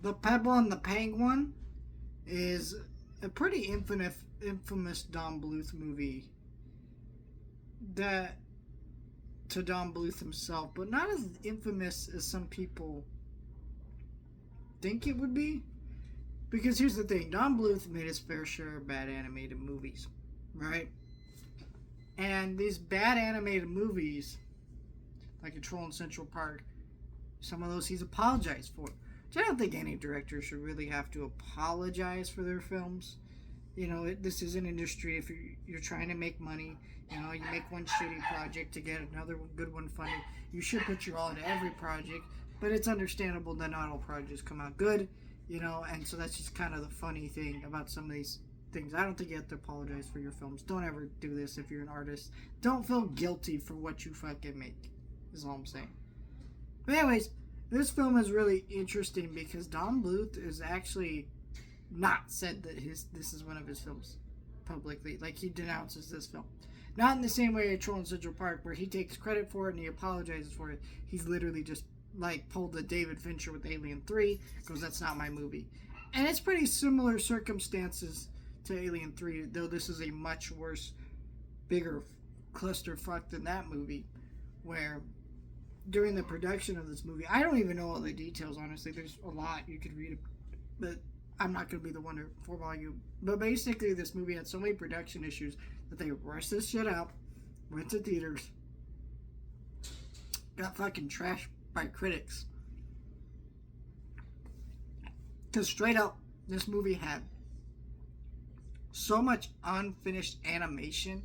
The Pebble and the Penguin is a pretty infamous Don Bluth movie that to Don Bluth himself, but not as infamous as some people think it would be. Because here's the thing, Don Bluth made his fair share of bad animated movies, right? And these bad animated movies, like Control in Central Park, some of those he's apologized for. Which I don't think any director should really have to apologize for their films. You know, this is an industry. If you're trying to make money, you know, you make one shitty project to get another good one funded. You should put your all into every project, but it's understandable that not all projects come out good, you know, and so that's just kind of the funny thing about some of these things. I don't think you have to apologize for your films. Don't ever do this if you're an artist. Don't feel guilty for what you fucking make, is all I'm saying. But anyways, this film is really interesting because Don Bluth is actually not said that this is one of his films publicly. Like, he denounces this film. Not in the same way Troll in Central Park, where he takes credit for it and he apologizes for it. He's literally just, like, pulled the David Fincher with Alien 3, goes, that's not my movie. And it's pretty similar circumstances to Alien 3, though this is a much worse, bigger clusterfuck than that movie, where during the production of this movie, I don't even know all the details, honestly. There's a lot you could read, but I'm not going to be the one to foreball you. But basically, this movie had so many production issues that they rushed this shit out, went to theaters, got fucking trashed by critics. Because straight up, this movie had so much unfinished animation.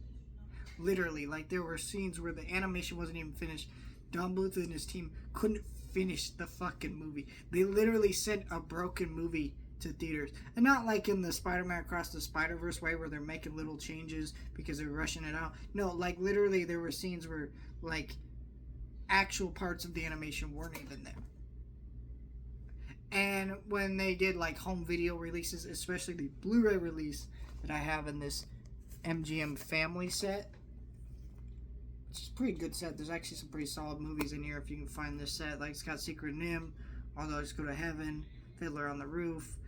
Literally, like, there were scenes where the animation wasn't even finished. Don Bluth and his team couldn't finish the fucking movie. They literally sent a broken movie to theaters. And not like in the Spider-Man Across the Spider-Verse way where they're making little changes because they're rushing it out. No, like, literally there were scenes where, like, actual parts of the animation weren't even there. And when they did, like, home video releases, especially the Blu-ray release that I have in this MGM family set, it's a pretty good set. There's actually some pretty solid movies in here if you can find this set. Like, it's got Secret Nim, All Dogs Go to Heaven, Fiddler on the Roof,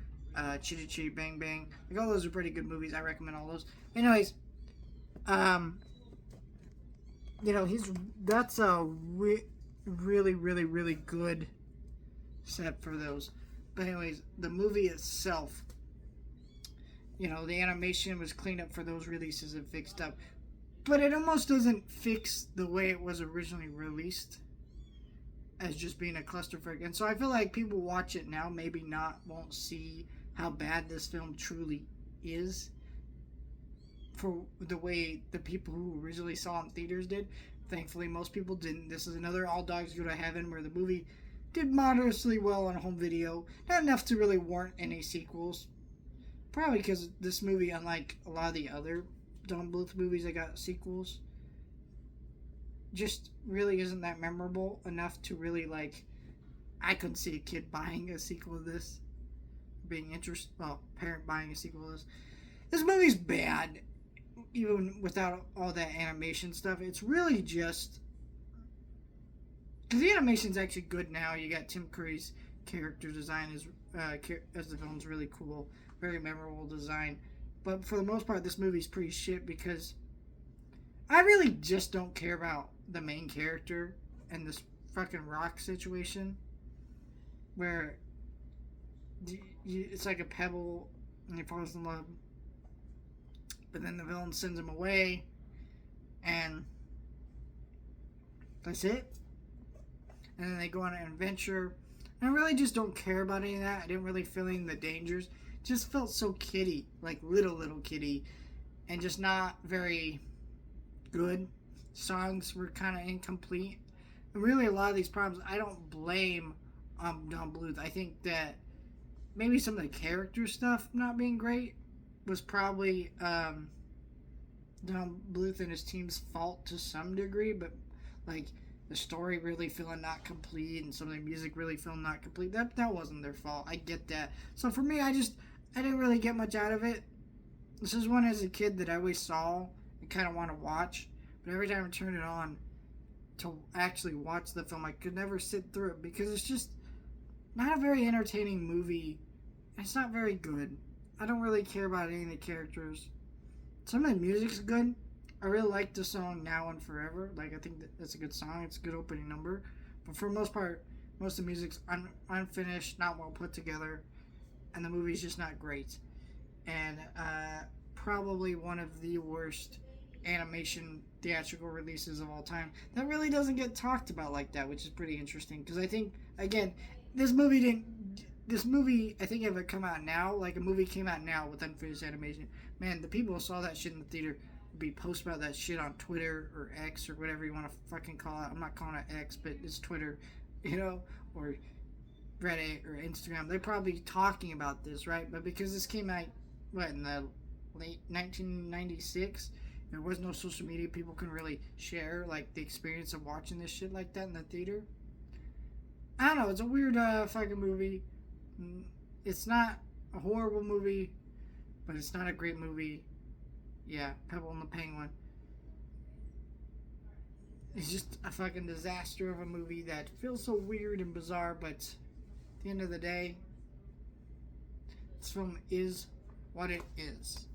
Chitty Chitty Bang Bang. Like, all those are pretty good movies. I recommend all those. Anyways, you know, that's a really, really, really good set for those. But anyways, the movie itself, you know, the animation was cleaned up for those releases and fixed up. But it almost doesn't fix the way it was originally released as just being a clusterfuck. And so I feel like people watch it now won't see how bad this film truly is for the way the people who originally saw it in theaters did. Thankfully, most people didn't. This is another All Dogs Go to Heaven where the movie did moderately well on home video. Not enough to really warrant any sequels. Probably because this movie, unlike a lot of the other Don Bluth movies that got sequels, just really isn't that memorable enough to really, like, I couldn't see a kid buying a sequel of this, being interested, well, parent buying a sequel of this. This movie's bad, even without all that animation stuff. It's really just, because the animation's actually good now. You got Tim Curry's character design as the villain's really cool, very memorable design. But for the most part, this movie's pretty shit because I really just don't care about the main character and this fucking rock situation where it's like a pebble and he falls in love, but then the villain sends him away and that's it. And then they go on an adventure. And I really just don't care about any of that. I didn't really feel any of the dangers. Just felt so kiddie, like little kiddie, and just not very good. Songs were kind of incomplete. And really, a lot of these problems, I don't blame Don Bluth. I think that maybe some of the character stuff not being great was probably Don Bluth and his team's fault to some degree, but like the story really feeling not complete and some of the music really feeling not complete, that wasn't their fault. I get that. So for me, I didn't really get much out of it. This is one as a kid that I always saw and kind of want to watch, but every time I turn it on to actually watch the film, I could never sit through it because it's just not a very entertaining movie. It's not very good. I don't really care about any of the characters. Some of the music's good. I really like the song Now and Forever. Like, I think that's a good song. It's a good opening number. But for the most part, most of the music's unfinished, not well put together, and the movie's just not great. And probably one of the worst animation theatrical releases of all time. That really doesn't get talked about like that, which is pretty interesting. Because I think, again, this movie didn't. This movie, I think, if it come out now, like a movie came out now with unfinished animation, man, the people who saw that shit in the theater would be posting about that shit on Twitter or X or whatever you want to fucking call it. I'm not calling it X, but it's Twitter, or Reddit or Instagram. They're probably talking about this, right? But because this came out, in the late 1996, there was no social media. People couldn't really share, like, the experience of watching this shit like that in the theater. I don't know. It's a weird fucking movie. It's not a horrible movie, but it's not a great movie. Yeah, Pebble and the Penguin. It's just a fucking disaster of a movie that feels so weird and bizarre, but at the end of the day, this film is what it is.